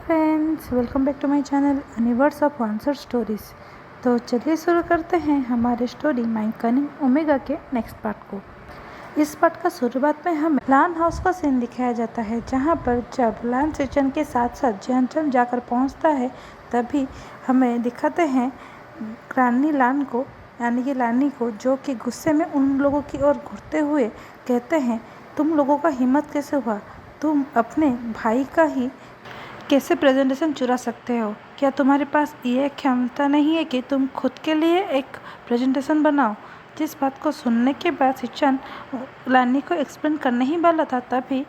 Friends, welcome back to my channel universe of answer stories. तो चलिए शुरू करते हैं हमारे स्टोरी माय कनिंग ओमेगा के नेक्स्ट पार्ट को। इस पार्ट का शुरुआत में हमें लान हाउस का सीन दिखाया जाता है, जहां पर जब लान सिचन के साथ साथ जियानचन जाकर पहुंचता है तभी हमें दिखाते हैं रानी लान को, यानी कि लानी को, जो कि गुस्से में उन लोगों की ओर घूरते हुए कहते हैं, तुम लोगों का हिम्मत कैसे हुआ? तुम अपने भाई का ही कैसे प्रेजेंटेशन चुरा सकते हो? क्या तुम्हारे पास ये क्षमता नहीं है कि तुम खुद के लिए एक प्रेजेंटेशन बनाओ? जिस बात को सुनने के बाद सिचन लानी को एक्सप्लेन करने ही वाला था, तभी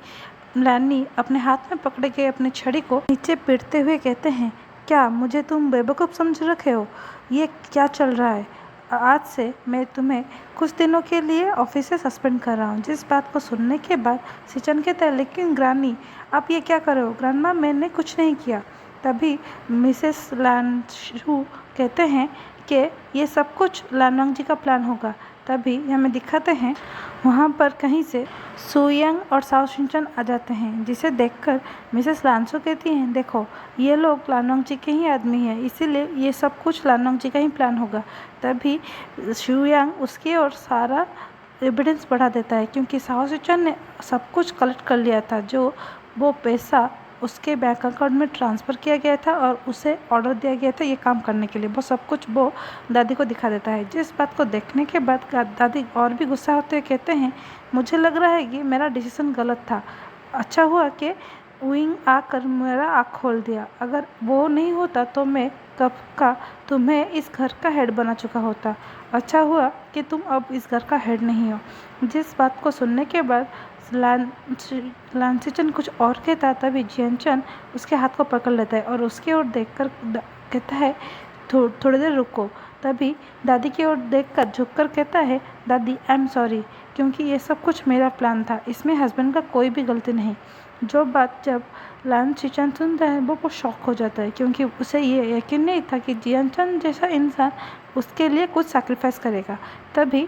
लानी अपने हाथ में पकड़े गए अपनी छड़ी को नीचे पीटते हुए कहते हैं, क्या मुझे तुम बेवकूफ़ समझ रखे हो? ये क्या चल रहा है? आज से मैं तुम्हें कुछ दिनों के लिए ऑफिस से सस्पेंड कर रहा हूँ। जिस बात को सुनने के बाद सिचन कहता है, लेकिन ग्रानी आप ये क्या कर रहे हो? ग्रैंडमा, मैंने कुछ नहीं किया। तभी मिसेस लानशू कहते हैं कि ये सब कुछ लानवांग जी का प्लान होगा। तभी हमें दिखाते हैं वहाँ पर कहीं से सुयंग और साओ शिनचन आ जाते हैं, जिसे देखकर मिसेस लानसू कहती हैं, देखो ये लोग लानवांग जी के ही आदमी हैं, इसीलिए ये सब कुछ लानवांग जी का ही प्लान होगा। तभी सुयंग उसकी ओर सारा एविडेंस बढ़ा देता है, क्योंकि साओ शिनचन ने सब कुछ कलेक्ट कर लिया था, जो वो पैसा उसके बैंक अकाउंट में ट्रांसफ़र किया गया था और उसे ऑर्डर दिया गया था ये काम करने के लिए। वो सब कुछ वो दादी को दिखा देता है। जिस बात को देखने के बाद दादी और भी गुस्सा होते हुए कहते हैं, मुझे लग रहा है कि मेरा डिसीजन गलत था। अच्छा हुआ कि विंग आकर मेरा आँख खोल दिया। अगर वो नहीं होता तो मैं कब का तुम्हें इस घर का हेड बना चुका होता। अच्छा हुआ कि तुम अब इस घर का हेड नहीं हो। जिस बात को सुनने के बाद लानसिचन कुछ और कहता, तभी जियानचन उसके हाथ को पकड़ लेता है और उसकी ओर देखकर कहता है, थोड़ी देर रुको। तभी दादी की ओर देखकर झुककर कहता है, दादी आई एम सॉरी, क्योंकि ये सब कुछ मेरा प्लान था, इसमें हस्बैंड का कोई भी गलती नहीं। जो बात जब लानसिचन सुनता है वो शॉक हो जाता है, क्योंकि उसे ये यकीन नहीं था कि जियानचन जैसा इंसान उसके लिए कुछ सैक्रिफाइस करेगा। तभी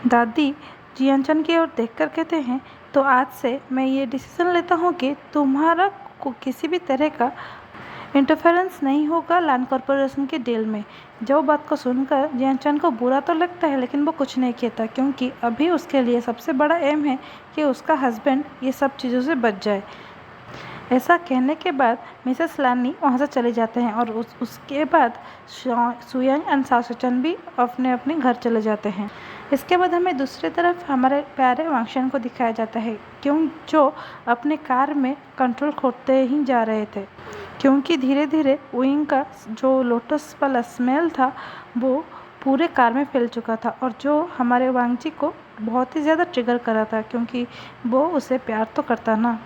दादी जियानचन की ओर देखकर कहते हैं, तो आज से मैं ये डिसीजन लेता हूँ कि तुम्हारा किसी भी तरह का इंटरफेरेंस नहीं होगा लान कॉरपोरेशन के डील में। जो बात को सुनकर जियानचन को बुरा तो लगता है, लेकिन वो कुछ नहीं कहता, क्योंकि अभी उसके लिए सबसे बड़ा एम है कि उसका हस्बैंड ये सब चीज़ों से बच जाए। ऐसा कहने के बाद मिसेस लानी वहाँ से चले जाते हैं और उसके बाद सुयंग एंड साओ शिनचन भी अपने अपने घर चले जाते हैं। इसके बाद हमें दूसरी तरफ हमारे प्यारे वांगशन को दिखाया जाता है, जो अपने कार में कंट्रोल खोते ही जा रहे थे, क्योंकि धीरे धीरे विंग का जो लोटस वाला स्मेल था वो पूरे कार में फैल चुका था, और जो हमारे वांग जी को बहुत ही ज़्यादा ट्रिगर करा था, क्योंकि वो उसे प्यार तो करता ना।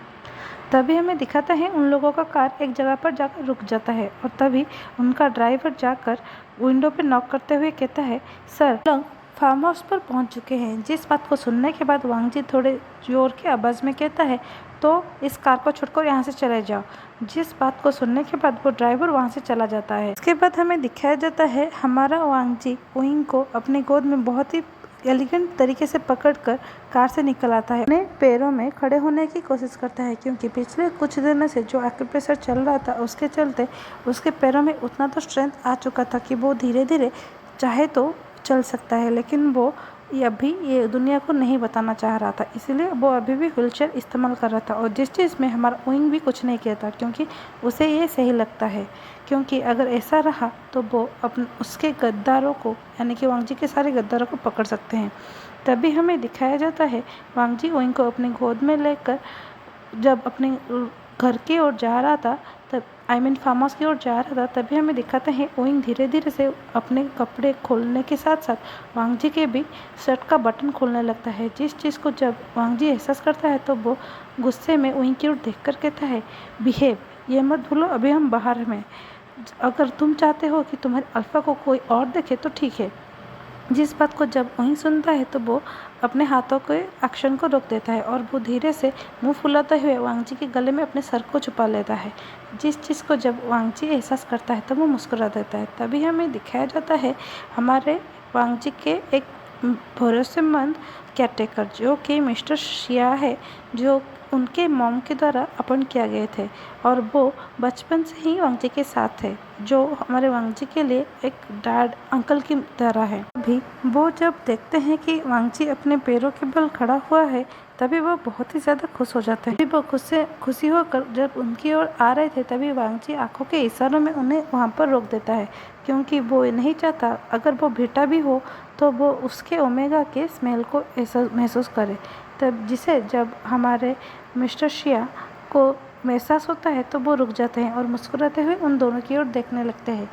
तभी हमें दिखाता है उन लोगों का कार एक जगह पर जाकर रुक जाता है, और तभी उनका ड्राइवर जाकर विंडो पर नॉक करते हुए कहता है, सर लोग फार्म हाउस पर पहुंच चुके हैं। जिस बात को सुनने के बाद वांग जी थोड़े जोर के आवाज़ में कहता है, तो इस कार को छोड़कर यहाँ से चले जाओ। जिस बात को सुनने के बाद वो ड्राइवर वहाँ से चला जाता है। इसके बाद हमें दिखाया जाता है हमारा वांग जी विंग को अपनी गोद में बहुत ही एलिगेंट तरीके से पकड़कर कार से निकल आता है। अपने पैरों में खड़े होने की कोशिश करता है, क्योंकि पिछले कुछ दिनों से जो एक्यूप्रेशर चल रहा था उसके चलते उसके पैरों में उतना तो स्ट्रेंथ आ चुका था कि वो धीरे धीरे चाहे तो चल सकता है, लेकिन वो अभी ये दुनिया को नहीं बताना चाह रहा था, इसलिए वो अभी भी व्हीलचेयर इस्तेमाल कर रहा था। और जिस चीज़ में हमारा विंग भी कुछ नहीं कहता, क्योंकि उसे ये सही लगता है, क्योंकि अगर ऐसा रहा तो वो उसके गद्दारों को, यानी कि वांग जी के सारे गद्दारों को पकड़ सकते हैं। तभी हमें दिखाया जाता है वांग जी विंग को अपनी गोद में लेकर जब अपने घर की ओर जा रहा था, तब फार्म हाउस की ओर जा रहा था, तभी हमें दिखाते हैं विंग धीरे धीरे से अपने कपड़े खोलने के साथ साथ वांग जी के भी शर्ट का बटन खोलने लगता है। जिस चीज़ को जब वांग जी एहसास करता है तो वो गुस्से में विंग की ओर देखकर कहता है, बिहेव, ये मत भूलो अभी हम बाहर में, अगर तुम चाहते हो कि तुम्हारे अल्फा को कोई और देखे तो ठीक है। जिस बात को जब वहीं सुनता है तो वो अपने हाथों के एक्शन को रोक देता है और वो धीरे से मुंह फुलाते हुए वांग जी के गले में अपने सर को छुपा लेता है। जिस चीज़ को जब वांग जी एहसास करता है तब वो मुस्कुरा देता है। तभी हमें दिखाया जाता है हमारे वांग जी के एक भरोसेमंद केयरटेकर, जो कि मिस्टर शिया है, जो उनके मॉम के द्वारा अपॉइंट किया गए थे और वो बचपन से ही वांगजी के साथ थे, जो हमारे वांगजी के लिए एक डैड अंकल की तरह है। अभी वो जब देखते हैं कि वांगजी अपने पैरों के बल खड़ा हुआ है, तभी वो बहुत ही ज़्यादा खुश हो जाते हैं। वो खुशी होकर जब उनकी ओर आ रहे थे, तभी वांगजी आंखों के इशारों में उन्हें वहाँ पर रोक देता है, क्योंकि वो नहीं चाहता अगर वो बेटा भी हो तो वो उसके ओमेगा के स्मेल को ऐसा महसूस करे। तब जिसे जब हमारे मिस्टर शिया को एहसास होता है तो वो रुक जाते हैं और मुस्कुराते हुए उन दोनों की ओर देखने लगते हैं।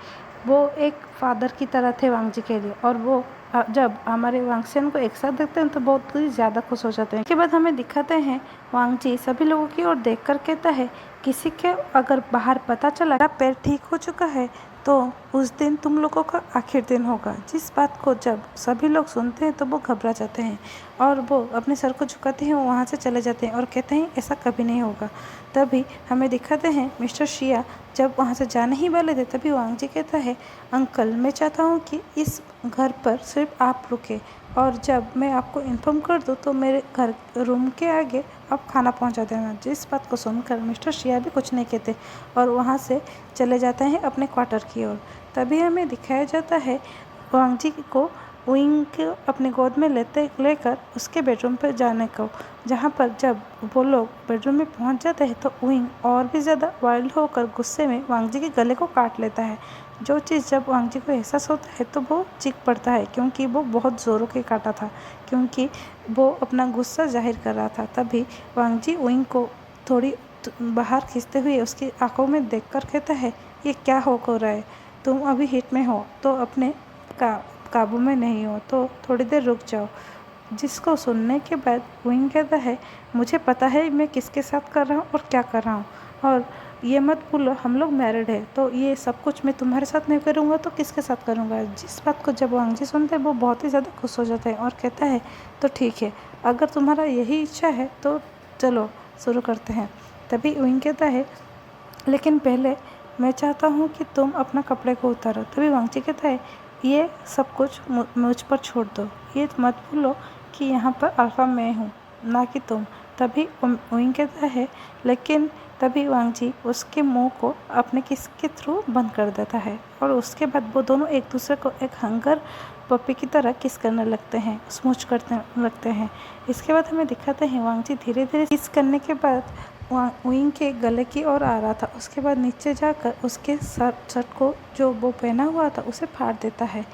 वो एक फादर की तरह थे वांगजी के लिए, और वो जब हमारे वांगशियन को एक साथ देखते हैं तो बहुत ही ज़्यादा खुश हो जाते हैं। इसके बाद हमें दिखाते हैं वांगजी सभी लोगों की ओर देखकर कहता है, किसी के अगर बाहर पता चला मेरा पैर ठीक हो चुका है तो उस दिन तुम लोगों का आखिर दिन होगा। जिस बात को जब सभी लोग सुनते हैं तो वो घबरा जाते हैं और वो अपने सर को झुकाते हैं, वहाँ से चले जाते हैं और कहते हैं ऐसा कभी नहीं होगा। तभी हमें दिखाते हैं मिस्टर शिया जब वहाँ से जाने ही वाले थे, तभी वांगजी कहता है, अंकल मैं चाहता हूँ कि इस घर पर सिर्फ आप रुके, और जब मैं आपको इन्फॉर्म कर दूँ तो मेरे घर रूम के आगे आप खाना पहुंचा देना। जिस बात को सुनकर मिस्टर शिया भी कुछ नहीं कहते और वहां से चले जाते हैं अपने क्वार्टर की ओर। तभी हमें दिखाया जाता है वांगजी को उइंग को अपने गोद में लेकर उसके बेडरूम पर जाने को, जहां पर जब वो लोग बेडरूम में पहुंच जाते हैं तो उइंग और भी ज़्यादा वाइल्ड होकर गुस्से में वांगजी के गले को काट लेता है। जो चीज़ जब वांगजी को एहसास होता है तो वो चीख पड़ता है, क्योंकि वो बहुत ज़ोरों के काटा था, क्योंकि वो अपना गुस्सा जाहिर कर रहा था। तभी वांगजी उइंग को थोड़ी बाहर खींचते हुए उसकी आंखों में देखकर कहता है, ये क्या हो रहा है, तुम अभी हिट में हो तो अपने काबू में नहीं हो, तो थोड़ी देर रुक जाओ। जिसको सुनने के बाद उइंग कहता है, मुझे पता है मैं किसके साथ कर रहा हूँ और क्या कर रहा हूँ, और ये मत भूलो हम लोग मैरिड है, तो ये सब कुछ मैं तुम्हारे साथ नहीं करूँगा तो किसके साथ करूँगा। जिस बात को जब वांगजी सुनते हैं वो बहुत ही ज़्यादा खुश हो जाते हैं और कहता है, तो ठीक है, अगर तुम्हारा यही इच्छा है तो चलो शुरू करते हैं। तभी उइंग कहता है, लेकिन पहले मैं चाहता हूँ कि तुम अपना कपड़े को उतारो। तभी वांगजी कहता है, ये सब कुछ मुझ पर छोड़ दो, ये मत भूलो कि यहाँ पर अल्फ़ा मैं हूँ ना कि तुम। तभी उइंग कहता है, लेकिन तभी वांगजी उसके मुंह को अपने किस के थ्रू बंद कर देता है और उसके बाद वो दोनों एक दूसरे को एक हंगर पपी की तरह किस करने लगते हैं, स्मूच करने लगते हैं। इसके बाद हमें दिखाते हैं वांगजी धीरे धीरे किस करने के बाद उइंग के गले की ओर आ रहा था। उसके बाद नीचे जाकर उसके शर्ट को जो वो पहना हुआ था उसे फाड़ देता है।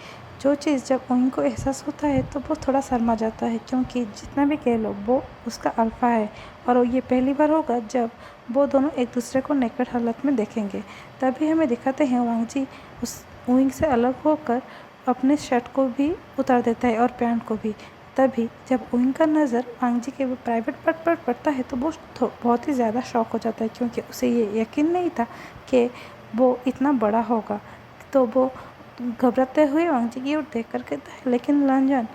जो चीज़ जब उइंग को एहसास होता है तो वो थोड़ा शर्मा जाता है, क्योंकि जितना भी कह लो वो उसका अल्फ़ा है और ये पहली बार होगा जब वो दोनों एक दूसरे को नेकेड हालत में देखेंगे। तभी हमें दिखाते हैं वांगजी उस उइंग से अलग होकर अपने शर्ट को भी उतार देता है और पैंट को भी। तभी जब उइंग का नज़र वांगजी के प्राइवेट पार्ट पर पड़ता है तो वो बहुत ही ज़्यादा शॉक हो जाता है, क्योंकि उसे ये यकीन नहीं था कि वो इतना बड़ा होगा। तो वो घबराते हुए वांगजी की ओर देख कर कहता है, लेकिन लांजान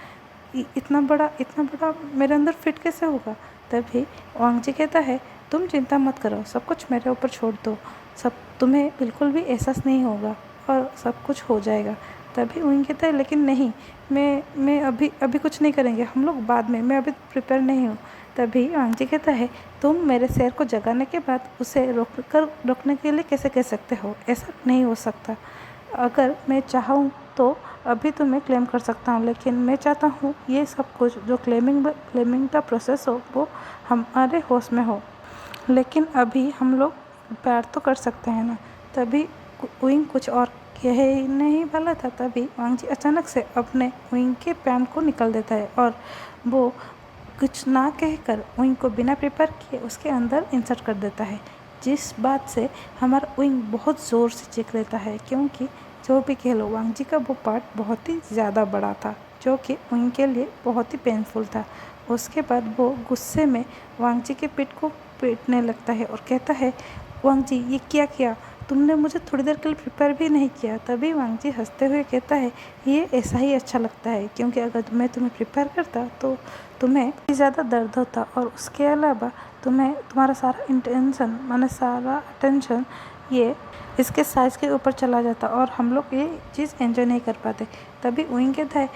इतना बड़ा मेरे अंदर फिट कैसे होगा। तभी वांगजी कहता है, तुम चिंता मत करो, सब कुछ मेरे ऊपर छोड़ दो, सब तुम्हें बिल्कुल भी एहसास नहीं होगा और सब कुछ हो जाएगा। तभी उइंग कहता है, लेकिन नहीं, मैं अभी कुछ नहीं करेंगे, हम लोग बाद में, मैं अभी प्रिपेयर नहीं हूँ। तभी वांगजी कहता है, तुम मेरे शेर को जगाने के बाद उसे रोकने के लिए कैसे कह सकते हो, ऐसा नहीं हो सकता। अगर मैं चाहूँ तो अभी तो मैं क्लेम कर सकता हूँ, लेकिन मैं चाहता हूँ ये सब कुछ जो क्लेमिंग का प्रोसेस हो वो हमारे होश में हो, लेकिन अभी हम लोग प्यार तो कर सकते हैं ना। तभी उइंग कुछ और कहने ही वाला था, तभी वांगजी अचानक से अपने उइंग के पैंट को निकल देता है और वो कुछ ना कहकर उइंग को बिना प्रिपेयर किए उसके अंदर इंसर्ट कर देता है। जिस बात से हमारा उइंग बहुत ज़ोर से चीख लेता है, क्योंकि जो भी कह लो वांगजी का वो पार्ट बहुत ही ज़्यादा बड़ा था, जो कि उइंग के लिए बहुत ही पेनफुल था। उसके बाद वो गुस्से में वांगजी के पीठ को पीटने लगता है और कहता है, वांगजी ये क्या किया, तुमने मुझे थोड़ी देर के लिए प्रिपेयर भी नहीं किया। तभी वांगजी हंसते हुए कहता है, ये ऐसा ही अच्छा लगता है, क्योंकि अगर मैं तुम्हें प्रिपेयर करता तो तुम्हें ज़्यादा दर्द होता और उसके अलावा तुम्हारा सारा इंटेंशन माने सारा अटेंशन ये इसके साइज़ के ऊपर चला जाता और हम लोग ये चीज़ एंजॉय नहीं कर पाते। तभी उइंग कहता है,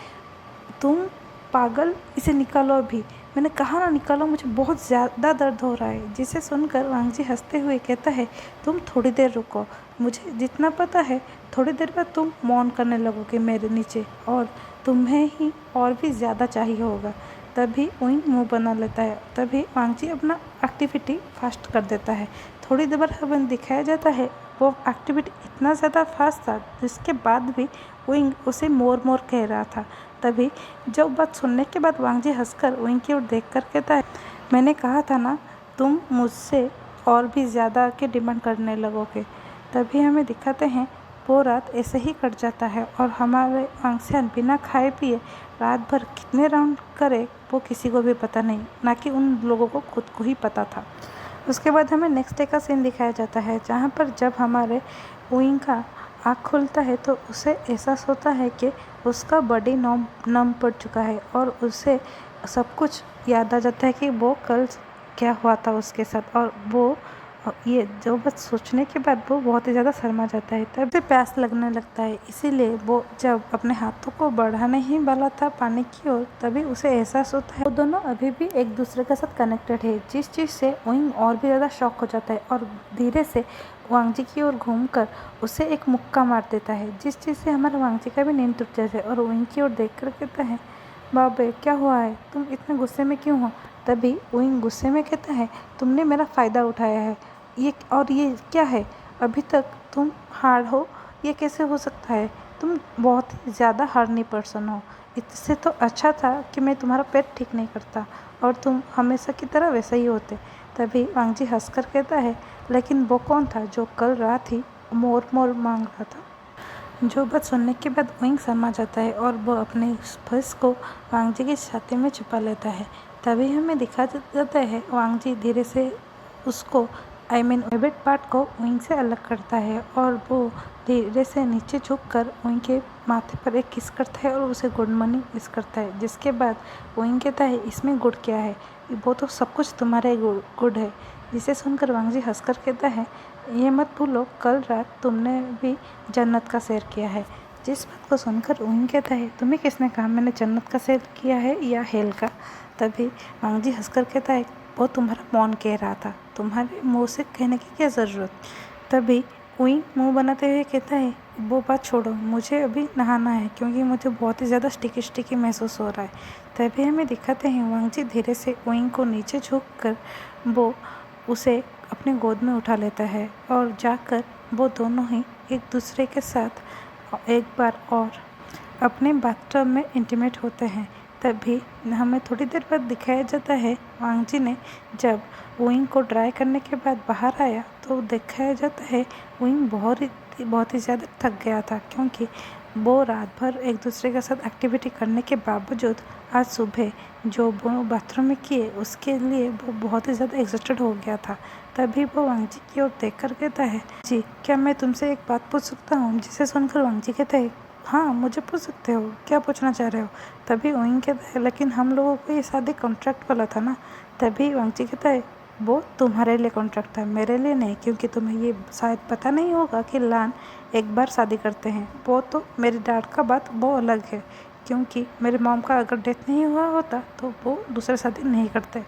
तुम पागल, इसे निकालो अभी, मैंने कहा ना निकालो, मुझे बहुत ज़्यादा दर्द हो रहा है। जिसे सुनकर वांग जी हंसते हुए कहता है, तुम थोड़ी देर रुको, मुझे जितना पता है थोड़ी देर बाद तुम मौन करने लगोगे मेरे नीचे, और तुम्हें ही और भी ज़्यादा चाहिए होगा। तभी उइंग मुंह बना लेता है। तभी वांग जी अपना एक्टिविटी फास्ट कर देता है। थोड़ी देर हमें दिखाया जाता है वो एक्टिविटी इतना ज़्यादा फास्ट था जिसके बाद भी उइंग उसे मोर मोर कह रहा था। तभी जब बात सुनने के बाद वांग जी हंसकर उइंग की ओर देख कर कहता है, मैंने कहा था ना तुम मुझसे और भी ज़्यादा के डिमांड करने लगोगे। तभी हमें दिखाते हैं वो रात ऐसे ही कट जाता है और हमारे वांगसियान बिना खाए पिए रात भर कितने राउंड करे वो किसी को भी पता नहीं, ना कि उन लोगों को खुद को ही पता था। उसके बाद हमें नेक्स्ट डे का सीन दिखाया जाता है जहाँ पर जब हमारे उइंग का आँख खुलता है तो उसे एहसास होता है कि उसका बॉडी नम पड़ चुका है और उसे सब कुछ याद आ जाता है कि वो कल क्या हुआ था उसके साथ। और वो ये जो बस सोचने के बाद वो बहुत ही ज़्यादा शर्मा जाता है। तब से प्यास लगने लगता है, इसीलिए वो जब अपने हाथों को बढ़ाने ही वाला था पानी की ओर तभी उसे एहसास होता है वो दोनों अभी भी एक दूसरे के साथ कनेक्टेड है, जिस चीज़ से उइंग और भी ज़्यादा शॉक हो जाता है और धीरे से वांग जी की ओर घूमकर उसे एक मुक्का मार देता है, जिस चीज़ से हमारे वांग जी का भी नींद टूट जाता है और उइंग की ओर देख कर कहता है, बाबे क्या हुआ है, तुम इतने गुस्से में क्यों हो। तभी उइंग गुस्से में कहता है, तुमने मेरा फ़ायदा उठाया है, ये क्या है, अभी तक तुम हार्ड हो, ये कैसे हो सकता है, तुम बहुत ही ज़्यादा हार्डनी पर्सन हो। इससे तो अच्छा था कि मैं तुम्हारा पेट ठीक नहीं करता और तुम हमेशा की तरह वैसे ही होते। तभी वांग जी हंसकर कहता है, लेकिन वो कौन था जो कल रात ही मोर मोर मांग रहा था। जो बात सुनने के बाद उइंग शर्मा जाता है और वो अपने फर्स को वांग जी की छाती में छुपा लेता है। तभी हमें दिखा जाता है वांग जी धीरे से उसको प्राइवेट पार्ट को उइंग से अलग करता है और वो धीरे से नीचे झुककर उइंग के माथे पर एक किस करता है और उसे गुड मॉर्निंग विश करता है। जिसके बाद उइंग कहता है, इसमें गुड क्या है, वो तो सब कुछ तुम्हारे गुड है। जिसे सुनकर वांग जी हंसकर कहता है, ये मत भूलो कल रात तुमने भी जन्नत का सैर किया है। जिस बात को सुनकर उइंग कहता है, तुम्हें किसने कहा मैंने जन्नत का सैर किया है या हेल का। तभी वांग जी हंसकर कहता है, वो तुम्हारा मौन कह रहा था, तुम्हारे मुँह से कहने की क्या ज़रूरत। तभी उइंग मुंह बनाते हुए कहता है, वो बात छोड़ो, मुझे अभी नहाना है क्योंकि मुझे बहुत ही ज़्यादा स्टिकी महसूस हो रहा है। तभी हमें दिखाते हैं वांग जी धीरे से उइंग को नीचे झुक कर वो उसे अपने गोद में उठा लेता है और जाकर वो दोनों ही एक दूसरे के साथ एक बार और अपने बाथटब में इंटीमेट होते हैं। तभी हमें थोड़ी देर बाद दिखाया जाता है वांग जी ने जब उइंग को ड्राई करने के बाद बाहर आया तो दिखाया जाता है उइंग बहुत ही ज़्यादा थक गया था, क्योंकि वो रात भर एक दूसरे के साथ एक्टिविटी करने के बावजूद आज सुबह जो वो बाथरूम में किए उसके लिए वो बहुत ही ज़्यादा एग्जॉस्टेड हो गया था। तभी वो वांग जी की ओर देख कर कहता है, जी क्या मैं तुमसे एक बात पूछ सकता हूँ। जिसे सुनकर वांग जी कहता है, हाँ मुझे पूछ सकते हो, क्या पूछना चाह रहे हो। तभी उइंग कहता है, लेकिन हम लोगों को ये शादी कॉन्ट्रैक्ट वाला था ना। तभी वांग जी कहता है, वो तुम्हारे लिए कॉन्ट्रैक्ट था, मेरे लिए नहीं, क्योंकि तुम्हें ये शायद पता नहीं होगा कि लान एक बार शादी करते हैं। वो तो मेरे डैड का बात वो अलग है, क्योंकि मेरे मॉम का अगर डेथ नहीं हुआ होता तो वो दूसरे शादी नहीं करते।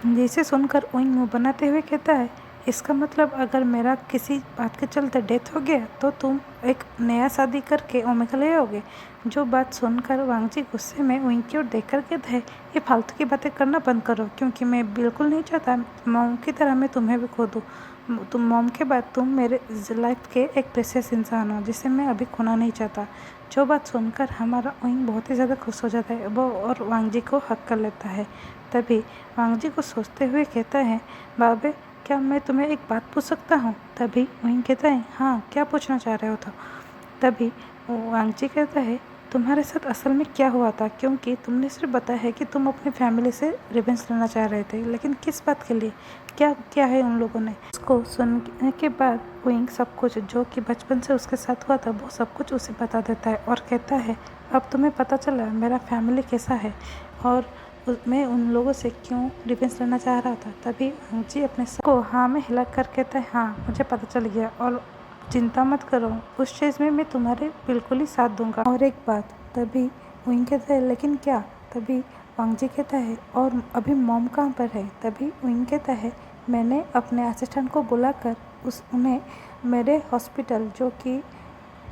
जिसे सुनकर उइंग मुँह बनाते हुए कहता है, इसका मतलब अगर मेरा किसी बात के चलते डेथ हो गया तो तुम एक नया शादी करके ओमेगा ले आओगे। जो बात सुनकर वांग जी गुस्से में उइंग की ओर देखकर कहता है, ये फालतू की बातें करना बंद करो, क्योंकि मैं बिल्कुल नहीं चाहता मॉम की तरह मैं तुम्हें भी खो दूँ। तुम मॉम के बाद तुम मेरे लाइफ के एक प्रेशियस इंसान हो जिसे मैं अभी खोना नहीं चाहता। जो बात सुनकर हमारा उइंग बहुत ही ज़्यादा खुश हो जाता है वो और वांग जी को हक कर लेता है। तभी वांग जी को सोचते हुए कहता है, बाबे क्या मैं तुम्हें एक बात पूछ सकता हूँ। तभी उइंग कहता है, हाँ क्या पूछना चाह रहे हो। तो तभी वांग जी कहता है, तुम्हारे साथ असल में क्या हुआ था, क्योंकि तुमने सिर्फ बताया है कि तुम अपनी फैमिली से रिवेंज लेना चाह रहे थे, लेकिन किस बात के लिए, क्या क्या है उन लोगों ने। उसको सुनने के बाद उइंग सब कुछ जो कि बचपन से उसके साथ हुआ था वो सब कुछ उसे बता देता है और कहता है, अब तुम्हें पता चला मेरा फैमिली कैसा है और मैं उन लोगों से क्यों रिवेंज लेना चाह रहा था। तभी वांग जी अपने सर को हाँ में हिला कर कहता है, हाँ मुझे पता चल गया और चिंता मत करो, उस चीज़ में मैं तुम्हारे बिल्कुल ही साथ दूंगा। और एक बात, तभी उइंग कहता है, लेकिन क्या। तभी वांगजी कहता है और अभी मॉम कहाँ पर है। तभी विंग कहता है मैंने अपने असिस्टेंट को बुलाकर उन्हें मेरे हॉस्पिटल जो कि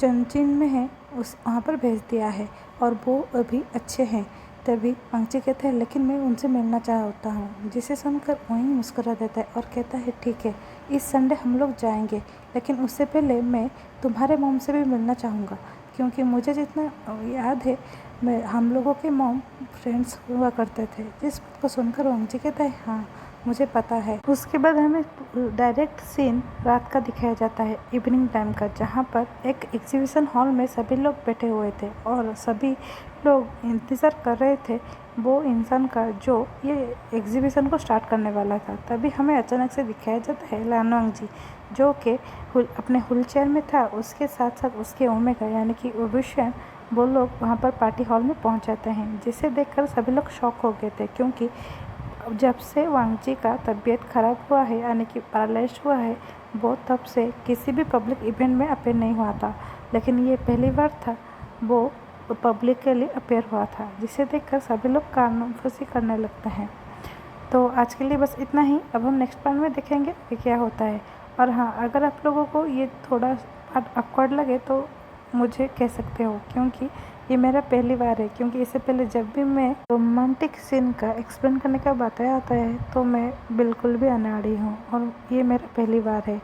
चनचिन में है वहाँ पर भेज दिया है और वो अभी अच्छे हैं। तभी वांगजी कहता है लेकिन मैं उनसे मिलना चाहता हूँ, जिसे सुनकर वहीं मुस्कुरा देता है और कहता है ठीक है, इस संडे हम लोग जाएंगे, लेकिन उससे पहले मैं तुम्हारे मॉम से भी मिलना चाहूँगा, क्योंकि मुझे जितना याद है हम लोगों के मॉम फ्रेंड्स हुआ करते थे। जिस बात को सुनकर वांगजी कहता है हाँ मुझे पता है। उसके बाद हमें डायरेक्ट सीन रात का दिखाया जाता है, इवनिंग टाइम का, जहाँ पर एक एग्जीबिशन हॉल में सभी लोग बैठे हुए थे और सभी लोग इंतज़ार कर रहे थे वो इंसान का जो ये एग्जीबिशन को स्टार्ट करने वाला था। तभी हमें अचानक से दिखाया जाता है लानवांगजी जो कि अपने व्हील चेयर में था, उसके साथ साथ उसके ओमेगा यानी कि ओबुशन वो लोग वहाँ पर पार्टी हॉल में पहुँच जाते हैं, जिसे देखकर सभी लोग शॉक हो गए थे, क्योंकि जब से वांगजी का तबीयत ख़राब हुआ है यानी कि पैरालाइज्ड हुआ है वो तब से किसी भी पब्लिक इवेंट में अपेयर नहीं हुआ था, लेकिन ये पहली बार था वो पब्लिक के लिए अपेयर हुआ था, जिसे देखकर सभी लोग कानफूसी करने लगते हैं। तो आज के लिए बस इतना ही। अब हम नेक्स्ट पार्ट में देखेंगे कि क्या होता है। और हाँ, अगर आप लोगों को ये थोड़ा पार्ट ऑकवर्ड लगे तो मुझे कह सकते हो, क्योंकि ये मेरा पहली बार है। क्योंकि इससे पहले जब भी मैं रोमांटिक सीन का एक्सप्लेन करने का बात आता है तो मैं बिल्कुल भी अनाड़ी हूँ और ये मेरा पहली बार है।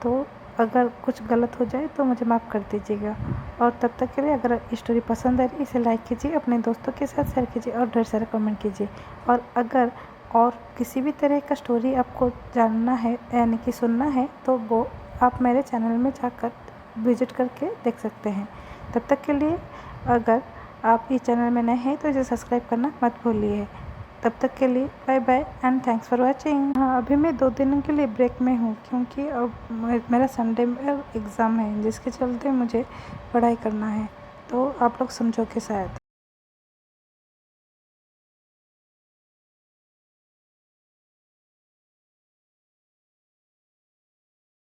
तो अगर कुछ गलत हो जाए तो मुझे माफ़ कर दीजिएगा। और तब तक के लिए अगर स्टोरी पसंद आ रही इसे लाइक कीजिए, अपने दोस्तों के साथ शेयर कीजिए और ढेर सारा कमेंट कीजिए। और अगर और किसी भी तरह का स्टोरी आपको जानना है यानी कि सुनना है तो वो आप मेरे चैनल में जाकर विजिट करके देख सकते हैं। तब तक के लिए अगर आप इस चैनल में नए हैं तो इसे सब्सक्राइब करना मत भूलिए। तब तक के लिए bye bye and thanks for watching. हाँ, अभी मैं 2 दिनों के लिए ब्रेक में हूँ, क्योंकि अब मेरा संडे में एग्ज़ाम है, जिसके चलते मुझे पढ़ाई करना है। तो आप लोग समझोगे शायद।